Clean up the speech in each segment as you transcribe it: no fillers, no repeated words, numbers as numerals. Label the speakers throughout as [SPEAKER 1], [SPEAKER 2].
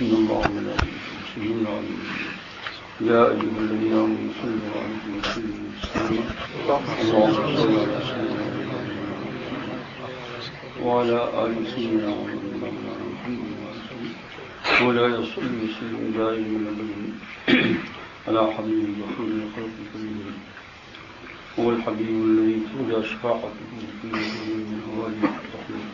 [SPEAKER 1] إن الله وملائكته يصلون على النبي يا أيها الذين آمنوا صلوا عليه وسلموا تسليما اللهم صل على سيدنا وعلى آل سيدنا محمد ولا يصلي وسلم دائما أبدا على حبيبه وخير الخلق كلهم هو الحبيب الذي ترجى شفاعته في من هواه التحليل.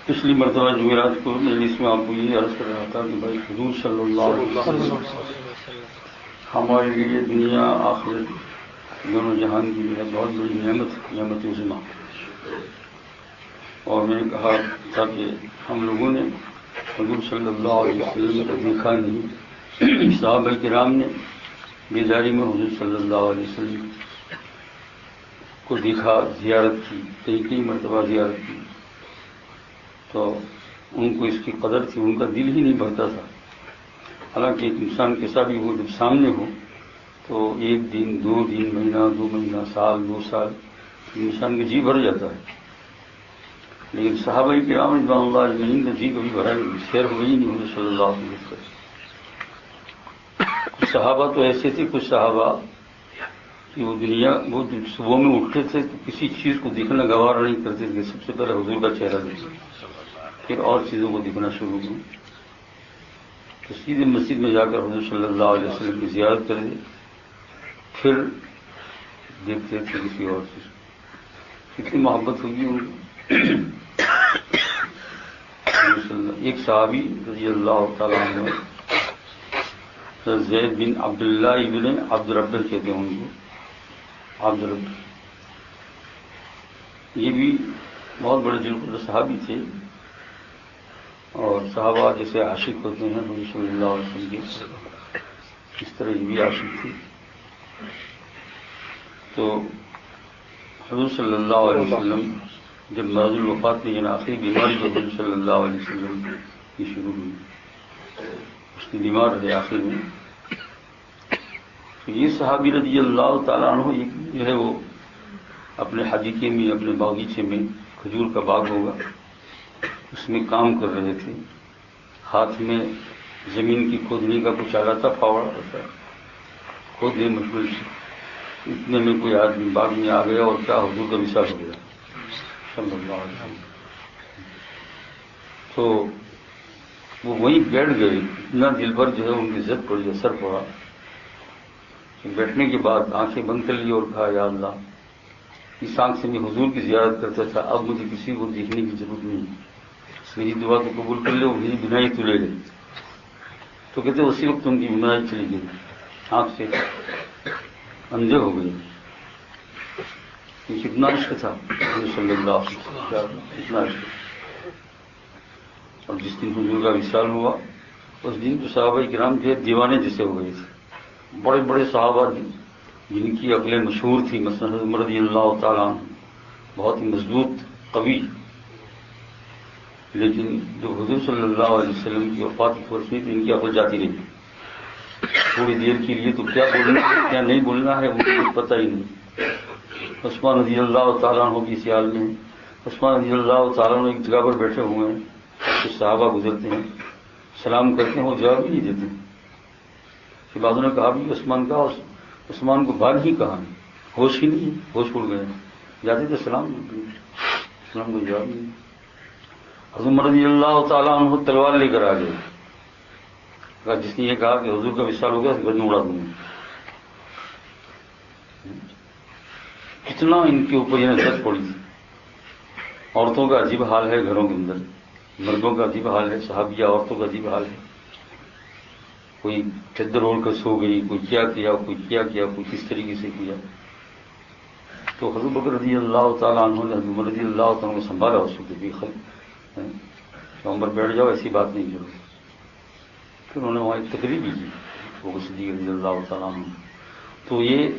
[SPEAKER 1] پچھلی مرتبہ جمعرات کو مجلس میں آپ کو یہ عرض کر رہا تھا کہ بھائی حضور صلی اللہ علیہ وسلم ہمارے لیے دنیا آخرت دونوں جہان کی ہے بہت بڑی نعمت عظمیٰ. اور میں نے کہا تھا کہ ہم لوگوں نے حضور صلی اللہ علیہ وسلم کو دیکھا نہیں، صحابہ کرام نے بیداری میں حضور صلی اللہ علیہ وسلم کو دیکھا، زیارت کی، کئی مرتبہ زیارت کی، تو ان کو اس کی قدر تھی، ان کا دل ہی نہیں بھرتا تھا. حالانکہ ایک انسان کیسا بھی ہو جب سامنے ہو تو ایک دن، 2 دن، مہینہ، 2 مہینہ، سال، 2 سال انسان کا جی بھر جاتا ہے. لیکن صحابہ کرام رضوان اللہ اجمعین کا جی کبھی بھرا نہیں، سیر ہو ہی نہیں حضور صلی اللہ علیہ وسلم. کچھ صحابہ تو ایسے تھے، کچھ صحابہ کہ وہ صبح میں اٹھتے تھے تو کسی چیز کو دیکھنا گوارا نہیں کرتے تھے، سب سے پہلے حضور کا چہرہ دیکھتے، پھر اور چیزوں کو دیکھنا شروع کروں. تو سیدھے مسجد میں جا کر حضور صلی اللہ علیہ وسلم کی زیارت کر دی، پھر دیکھتے تھے کسی اور چیز. کتنی محبت ہوگی ان کو. ایک صحابی رضی اللہ تعالیٰ عنہ زید بن عبداللہ ابن عبد رب کہتے ہیں ان کو، عبد رب، یہ بھی بہت بڑے ذوالقرنین صحابی تھے. اور صحابہ جیسے عاشق ہوتے ہیں حضور صلی اللہ علیہ وسلم کے، اس طرح یہ بھی عاشق تھی. تو حضور صلی اللہ علیہ وسلم جب مرض الوفات میں یعنی آخری بیماری جو حضور صلی اللہ علیہ وسلم کی شروع ہوئی، اس کی بیمار رہے آخر میں، تو یہ صحابی رضی اللہ تعالیٰ عنہ جو ہے وہ اپنے حدیقے میں، اپنے باغیچے میں، کھجور کا باغ ہوگا، اس میں کام کر رہے تھے. ہاتھ میں زمین کی کھودنے کا کچھ آ تھا، پھاوڑا ہوتا ہے، کھودنے مشغول سے. اتنے میں کوئی آدمی باغ میں آ گیا اور کیا حضور کا وصال ہو گیا صلی اللہ علیہ وسلم. تو وہ وہیں بیٹھ گئے. اتنا دل پر جو ہے ان کی عزت پڑی، اثر پڑا. بیٹھنے کے بعد آنکھیں بند کر لی اور کہا یا اللہ، اس آنکھ سے میں حضور کی زیارت کرتا تھا، اب مجھے کسی کو دیکھنے کی ضرورت نہیں، میری دعا تو قبول کر لے. وہ میری بینائی تو لے گئی. تو کہتے اسی وقت ان کی بینائی چلی گئی، آنکھ سے اندھے ہو گئے. کتنا عشق تھا حضور صلی اللہ علیہ وسلم، کتنا عشق. اور جس دن حضور کا وصال ہوا اس دن تو صحابہ کرام جو ہے دیوانے جیسے ہو گئے تھے. بڑے بڑے صحابہ جن کی عقلیں مشہور تھی، مثلا حضرت عمر رضی اللہ تعالیٰ عنہ بہت ہی مضبوط قوی، لیکن جو حضور صلی اللہ علیہ وسلم کی وفات کی خبر سنی تو ان کی عقل جاتی رہی تھوڑی دیر کے لیے. تو کیا بولنا کیا نہیں بولنا ہے ان کو پتہ ہی نہیں. عثمان رضی اللہ تعالیٰ عنہ کی اس حال میں، عثمان رضی اللہ تعالیٰ عنہ ایک جگہ پر بیٹھے ہوئے ہیں، کچھ صحابہ گزرتے ہیں، سلام کرتے ہیں، وہ جواب ہی نہیں دیتے. پھر بعضوں نے کہا بھی عثمان کا، عثمان کو بھاگ ہی کہا، ہوش ہی نہیں، ہوش اڑ گئے. جاتے تھے سلام کو جواب نہیں. حضرت عمر رضی اللہ تعالیٰ عنہ تلوار لے کر آ گئے. جس نے یہ کہا کہ حضور کا وصال ہو گیا گردن اڑا دوں گا. کتنا ان کے اوپر یہ نظر پڑی تھی. عورتوں کا عجیب حال ہے گھروں کے اندر، مردوں کا عجیب حال ہے، صحابیہ عورتوں کا عجیب حال ہے. کوئی چادر اوڑھ کر سو گئی، کوئی کیا کیا، کوئی کس طریقے سے کیا. تو حضرت بکر رضی اللہ تعالیٰ عنہ نے حضرت عمر رضی اللہ تعالیٰ عنہ کو سنبھالا، اس وقت بھی عمر بیٹھ جاؤ، ایسی بات نہیں کرو. پھر انہوں نے وہاں ایک تقریر بھی کی وہ صدیق رضی اللہ تعالیٰ عنہ. تو یہ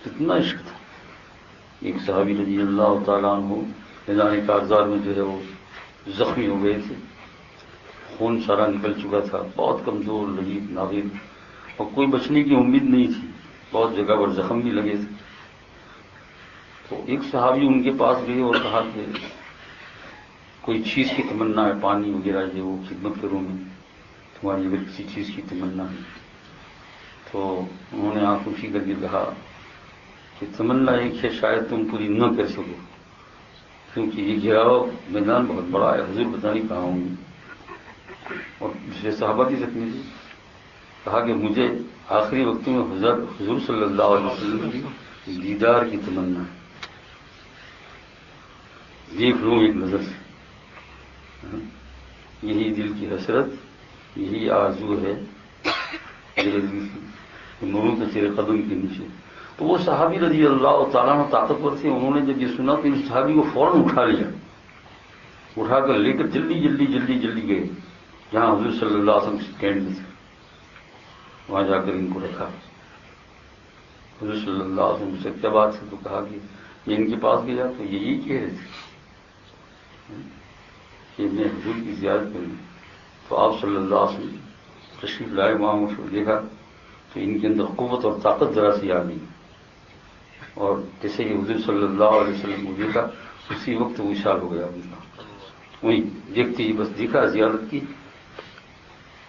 [SPEAKER 1] کتنا عشق تھا. ایک صحابی رضی اللہ تعالیٰ عنہ میدان کارزار میں جو ہے وہ زخمی ہو گئے تھے، خون سارا نکل چکا تھا، بہت کمزور، لذیذ، ناغیر، اور کوئی بچنے کی امید نہیں تھی، بہت جگہ پر زخم بھی لگے تھے. تو ایک صحابی ان کے پاس گئے اور کہا کہ کوئی چیز کی تمنا ہے، پانی وغیرہ جو وہ خدمت کروں میں، تمہاری اگر کسی چیز کی تمنا ہے تو انہوں نے آنکھ اونچی کر کے کہا کہ تمنا ایک ہے، شاید تم پوری نہ کر سکو، کیونکہ یہ گھیراؤ میدان بہت بڑا ہے، حضور پتہ نہیں کہاں ہوں گے۔ اور دوسرے صحابہ کی زخمی تھی، کہا کہ مجھے آخری وقتوں میں حضور صلی اللہ علیہ وسلم کی دیدار کی تمنا ہے، دیکھ لوں ایک نظر سے، یہی دل کی حسرت، یہی آرزو ہے میرے دل کی کہ مروں تو تیرے قدم کے نیچے۔ تو وہ صحابی رضی اللہ تعالیٰ عنہ طاقتور تھے، انہوں نے جب یہ سنا تو اس صحابی کو فوراً اٹھا لیا، اٹھا کر لے کر جلدی جلدی جلدی جلدی گئے جہاں حضور صلی اللہ علیہ وسلم کینٹ میں تھے، وہاں جا کر ان کو رکھا۔ حضور صلی اللہ علیہ وسلم سے کیا بات ہے؟ تو کہا کہ میں ان کے پاس گیا تو یہی کہہ رہے تھے کہ میں حضور کی زیارت کروں، تو آپ صلی اللہ علیہ وسلم تشریف لائے، وہاں اس کو دیکھا تو ان کے اندر قوت اور طاقت ذرا سی آ گئی، اور جیسے ہی حضور صلی اللہ علیہ وسلم کو دیکھا اسی وقت وہ اشار ہو گیا ان کا، وہی دیکھتے ہی بس دیکھا، زیارت کی،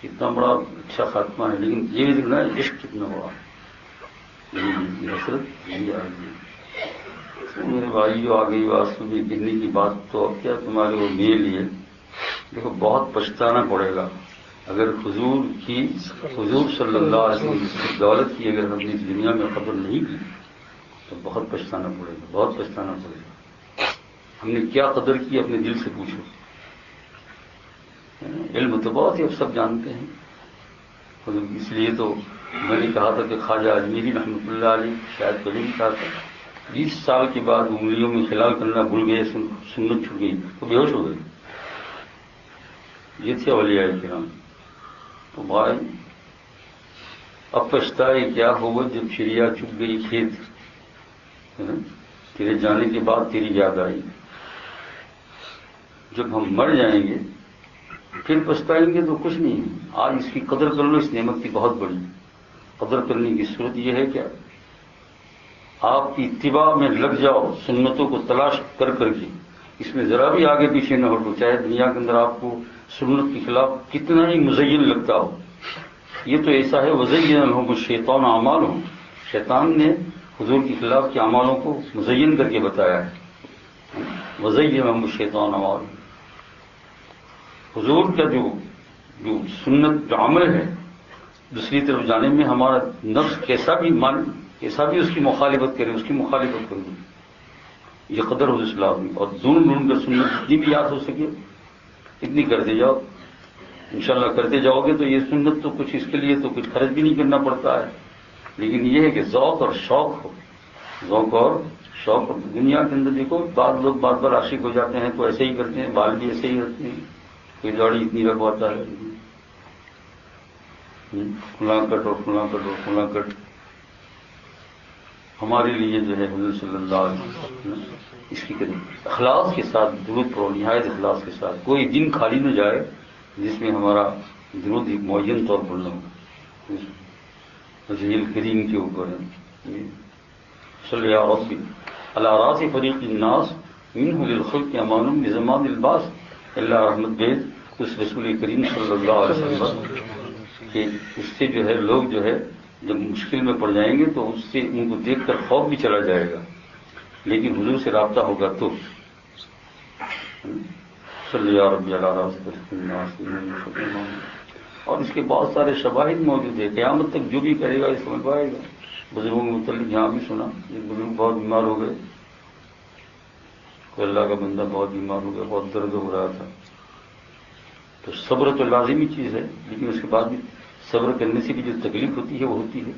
[SPEAKER 1] کتنا بڑا اچھا خاتمہ ہے، لیکن یہ بھی دیکھنا ہے عشق کتنا بڑا ہے، یہ حسرت یہی آ گئی۔ میرے بھائی جو آ گئی بات سنی کہنے کی بات، تو اب کیا تمہارے وہ میرے لیے دیکھو بہت پچھتانا پڑے گا اگر حضور صلی اللہ علیہ وسلم کی دولت کی اگر ہم نے اس دنیا میں قدر نہیں کی تو بہت پچھتانا پڑے گا، بہت پچھتانا پڑے گا۔ ہم نے کیا قدر کی اپنے دل سے پوچھو، علم تو بہت ہی اب سب جانتے ہیں، اس لیے تو میں نے کہا تھا کہ خواجہ اجمیری رحمۃ اللہ علیہ شاید کبھی نہیں کہا تھا 20 سال کے بعد انگلیوں میں خلال کرنا بھول گئے، سنت چھوٹ گئی تو بے ہوش ہو گئے، یہ تھے اولیاء کرام۔ تو بھائی اب پچھتائے کیا ہوگا جب چڑیا چگ گئی کھیت، تیرے جانے کے بعد تیری یاد آئی، جب ہم مر جائیں گے پھر پچھتائیں گے تو کچھ نہیں، آج اس کی قدر کر لو، اس نعمت کی بہت بڑی قدر کرنے کی صورت یہ ہے کہ آپ کی اتباع میں لگ جاؤ، سنتوں کو تلاش کر کر کے، اس میں ذرا بھی آگے پیچھے نہ ہٹو، چاہے دنیا کے اندر آپ کو سنت کے خلاف کتنا ہی مزین لگتا ہو۔ یہ تو ایسا ہے وزین لهم الشیطان اعمالهم، شیطان نے حضور کے خلاف کے اعمالوں کو مزین کر کے بتایا ہے، وزین لهم الشیطان اعمالهم۔ حضور کا جو سنت جو عمل ہے دوسری طرف جانے میں ہمارا نفس کیسا بھی اس کی مخالفت کرے، اس کی مخالفت کر دیں، یہ قدر حضور صلی اللہ علیہ وسلم، اور ڈھونڈ کر سنت جتنی بھی یاد ہو سکے اتنی کرتے جاؤ، انشاءاللہ کرتے جاؤ گے تو یہ سنت تو کچھ اس کے لیے تو کچھ خرچ بھی نہیں کرنا پڑتا ہے، لیکن یہ ہے کہ ذوق اور شوق ہو، ذوق اور شوق۔ دنیا کے اندر دیکھو بعض لوگ بار بار عاشق ہو جاتے ہیں تو ایسے ہی کرتے ہیں، بال بھی ایسے ہی رکھتے ہیں، کوئی داڑھی اتنی رکھواتا ہے، فلاں کٹ اور فلاں کٹ اور فلاں کٹ۔ ہمارے لیے جو ہے حضور صلی اللہ علیہ وسلم اس کی قدر اخلاص کے ساتھ درود پڑھو، نہایت اخلاص کے ساتھ، کوئی دن خالی نہ جائے جس میں ہمارا درود ایک معین طور پر نہ ہو وجہ کریم کے اوپر ہے۔ صلی یا ربی علی راس فریق الناس منہ للخلق امان بزمان الباس، اللہ رحمت بیز اس رسول کریم صلی اللہ علیہ وسلم کہ اس سے جو ہے لوگ جو ہے جب مشکل میں پڑ جائیں گے تو اس سے ان کو دیکھ کر خوف بھی چلا جائے گا، لیکن حضور سے رابطہ ہوگا تو۔ صلی یا ربی علی راس فریق الناس، اور اس کے بہت سارے شواہد موجود ہیں، قیامت تک جو بھی کرے گا یہ سمجھ پائے گا۔ بزرگوں کے متعلق یہاں بھی سنا، ایک بزرگ بہت بیمار ہو گئے، کوئی اللہ کا بندہ بہت بیمار ہو گیا، بہت درد ہو رہا تھا، تو صبر تو لازمی چیز ہے، لیکن اس کے بعد بھی صبر کرنے سے بھی جو تکلیف ہوتی ہے وہ ہوتی ہے۔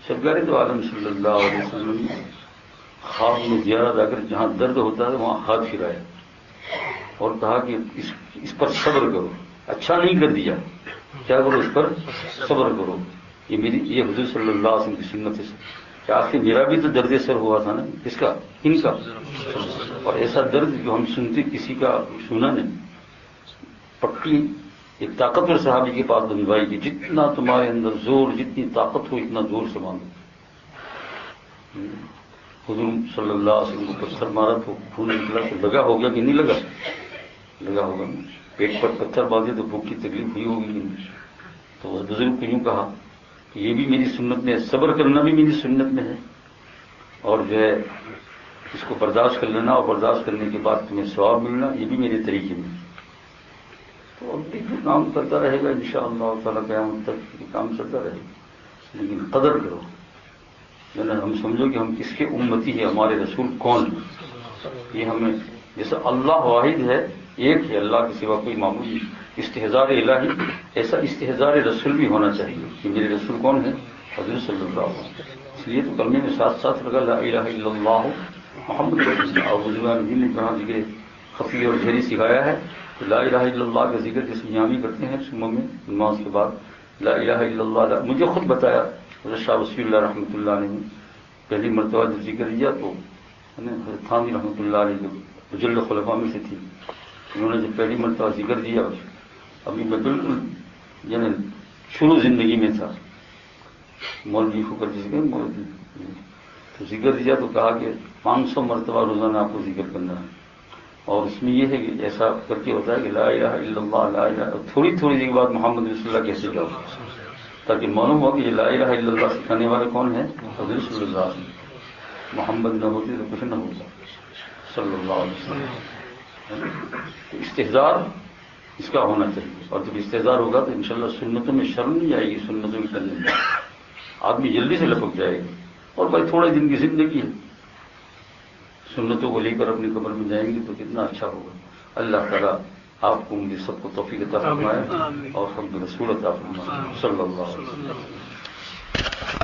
[SPEAKER 1] سرکار دو عالم صلی اللہ علیہ وسلم نے خواب میں زیارت آ کر جہاں درد ہوتا ہے وہاں ہاتھ پھرائے اور کہا کہ اس پر صبر کرو، اچھا نہیں کر دیا، کیا کرو، اس پر صبر کرو، یہ حضور صلی اللہ علیہ وسلم کی سنت ہے۔ کہ آخر میرا بھی تو درد سر ہوا تھا نا، کس کا؟ ان کا، اور ایسا درد جو ہم سنتے کسی کا سنا نہیں۔ پکی ایک طاقتور صحابی کے پاس بنوائی کہ جتنا تمہارے اندر زور، جتنی طاقت ہو اتنا زور سے مانگو۔ حضور صلی اللہ علیہ وسلم کو پتھر مارا تو خون نکلا، تو لگا ہو گیا کہ نہیں لگا؟ لگا ہوگا، پیٹ پر پتھر باندھے تو بھوک کی تکلیف ہوئی ہوگی. تو اس بزرگ کو یوں کہا کہ یہ بھی میری سنت میں ہے، صبر کرنا بھی میری سنت میں ہے، اور جو ہے اس کو برداشت کر لینا اور برداشت کرنے کے بعد تمہیں ثواب ملنا، یہ بھی میرے طریقے میں. تو اب بھی کام کرتا رہے گا انشاءاللہ تعالیٰ، قیامت تک یہ کام چلتا رہے گا. لیکن قدر کرو، یعنی ہم سمجھو کہ ہم کس کے امتی ہیں، ہمارے رسول کون ہے. یہ ہمیں جیسا اللہ واحد ہے، ایک ہے، اللہ کے سوا کوئی معبود نہیں. استحضار الہی، ایسا استحضار رسول بھی ہونا چاہیے کہ میرے رسول کون ہے، حضور صلی اللہ علیہ وسلم. اس لیے تو کلمے میں ساتھ ساتھ لگا لا الہ الا اللہ محمد رسول اللہ. اور بزرگان دین نے جہاں ذکر خفی اور جہری سکھایا ہے تو لا الہ الا اللہ کا ذکر جس یامی کرتے ہیں صبح میں نماز کے بعد، لا الہ الا اللہ. مجھے خود بتایا حضرت شاہ وصفی اللہ رحمۃ اللہ علیہ نے، پہلی مرتبہ جب ذکر دیا تو حضرت تھانوی رحمۃ اللہ علیہ جو بجل خلفاء میں سے تھی، انہوں نے جب پہلی مرتبہ ذکر دیا، ابھی میں بالکل یعنی شروع زندگی میں تھا، مولوی ہو کر جس کے مولوی تو ذکر دیا تو کہا کہ 500 مرتبہ روزانہ آپ کو ذکر کرنا ہے. اور اس میں یہ ہے کہ ایسا کر کے ہوتا ہے کہ لا الہ الا اللہ، لا الہ، تھوڑی تھوڑی دیر بعد محمد رسول اللہ کیسے جاؤ، تاکہ معلوم ہو کہ یہ لا الہ الا اللہ سکھانے والے کون ہیں، حضور صلی اللہ علیہ وسلم. محمد نہ ہوتے تو کچھ نہ ہوتا صلی اللہ علیہ وسلم. تو استحضار اس کا ہونا چاہیے، اور جب استحضار ہوگا تو انشاءاللہ سنتوں میں شرم نہیں آئے گی، سنتوں کی کرنے میں آدمی جلدی سے لپک جائے گا. اور بھائی تھوڑے دن کی زندگی ہے، سنتوں کو لے کر اپنی قبر میں جائیں گے تو کتنا اچھا ہوگا. اللہ تعالیٰ آپ کو مجھے سب کو توفیق عطا فرمائے اور حمد رسول عطا فرمائے صلی اللہ علیہ وسلم.